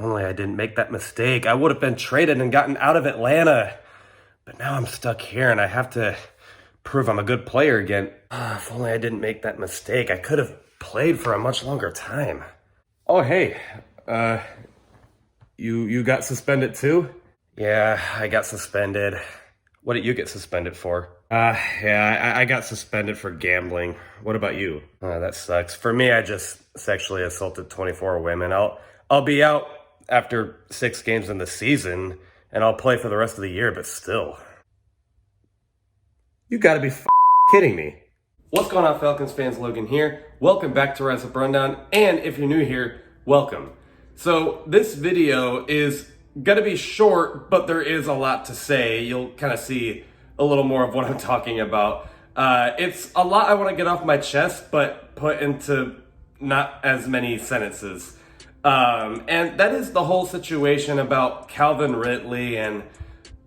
only I didn't make that mistake. I would have been traded and gotten out of Atlanta. But now I'm stuck here and I have to prove I'm a good player again. If only I didn't make that mistake. I could have played for a much longer time. Oh, hey. You got suspended too? Yeah, I got suspended. What did you get suspended for? Yeah, I got suspended for gambling. What about you? That sucks. For me, I just sexually assaulted 24 women. I'll be out after 6 games in the season, and I'll play for the rest of the year, but still. You gotta be kidding me. What's going on, Falcons fans? Logan here. Welcome back to Rise Up Rundown, and if you're new here, welcome. So this video is gonna be short, but there is a lot to say. You'll kind of see a little more of what I'm talking about. It's a lot I want to get off my chest, but put into not as many sentences. And that is the whole situation about Calvin Ridley and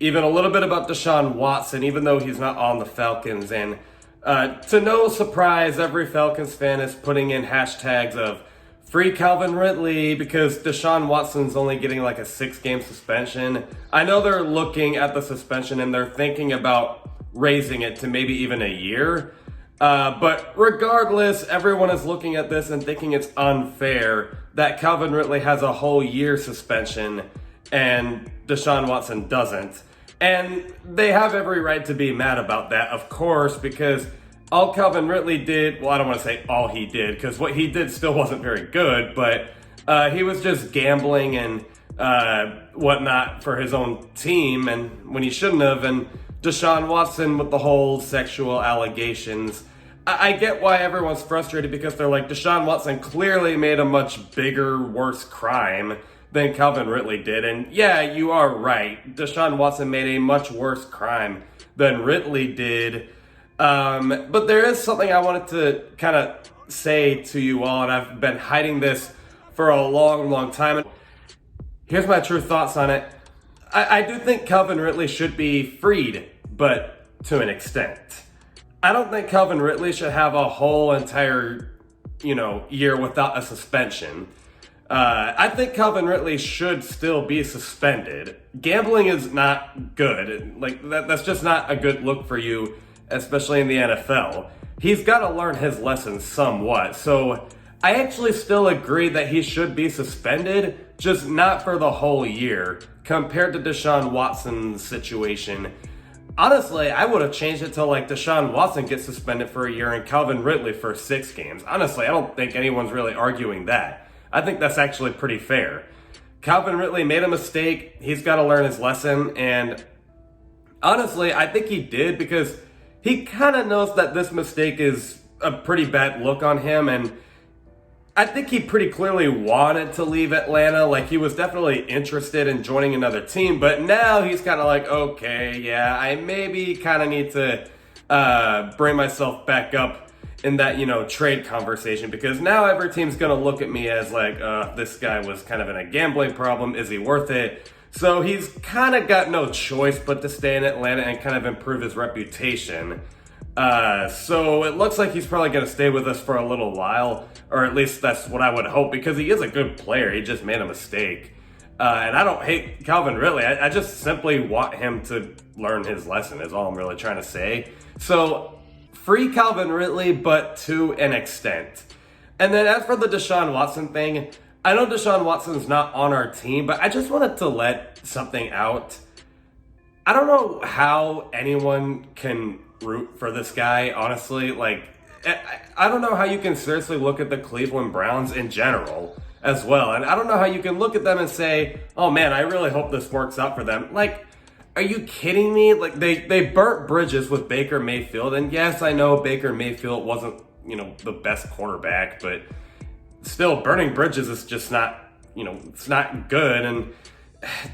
even a little bit about Deshaun Watson, even though he's not on the Falcons. And to no surprise, every Falcons fan is putting in hashtags of free Calvin Ridley because Deshaun Watson's only getting like a 6-game suspension. I know they're looking at the suspension and they're thinking about raising it to maybe even a year. But regardless, everyone is looking at this and thinking it's unfair that Calvin Ridley has a whole year suspension and Deshaun Watson doesn't. And they have every right to be mad about that, of course, because all Calvin Ridley did, well, I don't want to say all he did, because what he did still wasn't very good, but he was just gambling and whatnot for his own team, and when he shouldn't have. And Deshaun Watson with the whole sexual allegations, I get why everyone's frustrated, because they're like, Deshaun Watson clearly made a much bigger, worse crime than Calvin Ridley did. And yeah, you are right. Deshaun Watson made a much worse crime than Ridley did. But there is something I wanted to kind of say to you all, and I've been hiding this for a long, long time. Here's my true thoughts on it. I do think Calvin Ridley should be freed, but to an extent. I don't think Calvin Ridley should have a whole entire, year without a suspension. I think Calvin Ridley should still be suspended. Gambling is not good. That's just not a good look for you, especially in the NFL. He's got to learn his lessons somewhat. So I actually still agree that he should be suspended, just not for the whole year, compared to Deshaun Watson's situation. Honestly, I would have changed it to Deshaun Watson gets suspended for a year and Calvin Ridley for 6 games. Honestly, I don't think anyone's really arguing that. I think that's actually pretty fair. Calvin Ridley made a mistake. He's got to learn his lesson. And honestly, I think he did, because he kind of knows that this mistake is a pretty bad look on him, and I think he pretty clearly wanted to leave Atlanta. He was definitely interested in joining another team, but now he's kind of like, okay, yeah, I maybe kind of need to bring myself back up in that, trade conversation, because now every team's going to look at me as this guy was kind of in a gambling problem. Is he worth it? So he's kind of got no choice but to stay in Atlanta and kind of improve his reputation. So it looks like he's probably going to stay with us for a little while, or at least that's what I would hope, because he is a good player. He just made a mistake. And I don't hate Calvin Ridley. I just simply want him to learn his lesson is all I'm really trying to say. So free Calvin Ridley, but to an extent. And then as for the Deshaun Watson thing, I know Deshaun Watson's not on our team, but I just wanted to let something out. I don't know how anyone can root for this guy, honestly. I don't know how you can seriously look at the Cleveland Browns in general as well. And I don't know how you can look at them and say, oh man, I really hope this works out for them. Are you kidding me? They burnt bridges with Baker Mayfield. And yes, I know Baker Mayfield wasn't, the best quarterback, but still, burning bridges is just not, it's not good. And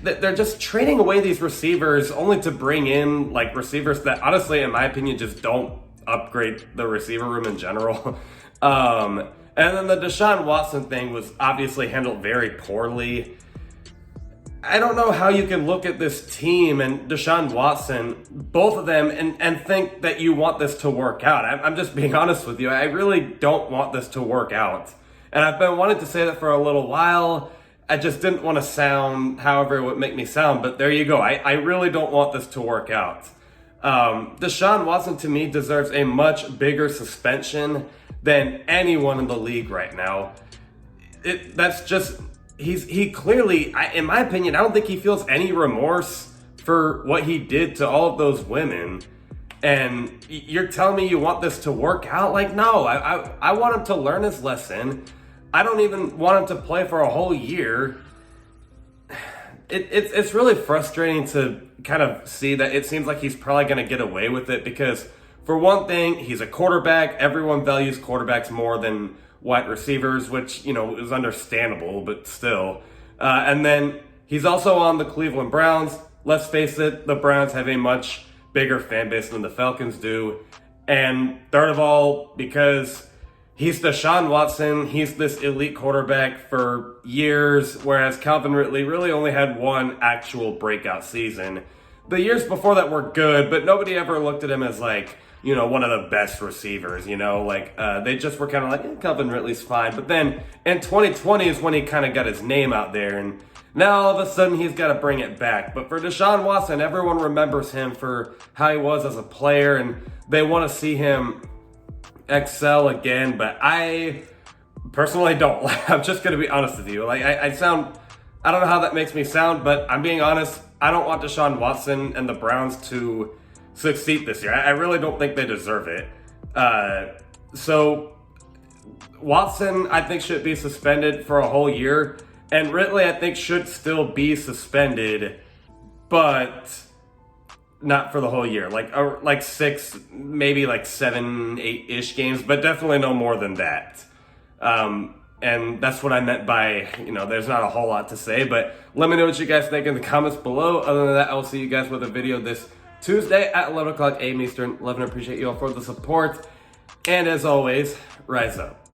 they're just trading away these receivers only to bring in receivers that honestly, in my opinion, just don't upgrade the receiver room in general. And then the Deshaun Watson thing was obviously handled very poorly. I don't know how you can look at this team and Deshaun Watson, both of them, and think that you want this to work out. I'm just being honest with you. I really don't want this to work out. And I've been wanting to say that for a little while. I just didn't want to sound however it would make me sound, but there you go. I really don't want this to work out. Deshaun Watson, to me, deserves a much bigger suspension than anyone in the league right now. He clearly, in my opinion, I don't think he feels any remorse for what he did to all of those women. And you're telling me you want this to work out? Like, no, I want him to learn his lesson. I don't even want him to play for a whole year. It's really frustrating to kind of see that it seems like he's probably going to get away with it because, for one thing, he's a quarterback. Everyone values quarterbacks more than wide receivers, which, is understandable, but still. And then he's also on the Cleveland Browns. Let's face it, the Browns have a much bigger fan base than the Falcons do. And third of all, because he's Deshaun Watson, he's this elite quarterback for years, whereas Calvin Ridley really only had one actual breakout season. The years before that were good, but nobody ever looked at him as one of the best receivers, they just were kind of like, Calvin Ridley's fine. But then in 2020 is when he kind of got his name out there, and now all of a sudden he's got to bring it back. But for Deshaun Watson, everyone remembers him for how he was as a player, and they want to see him excel again. But I personally don't. I'm just going to be honest with you. I don't know how that makes me sound, but I'm being honest. I don't want Deshaun Watson and the Browns to succeed this year. I really don't think they deserve it. So Watson, I think, should be suspended for a whole year. And Ridley, I think, should still be suspended, but not for the whole year. Like 6, maybe 7, 8-ish games, but definitely no more than that. And that's what I meant by, there's not a whole lot to say, but let me know what you guys think in the comments below. Other than that, I will see you guys with a video this Tuesday at 11 o'clock a.m. Eastern. Love and appreciate you all for the support. And as always, rise up.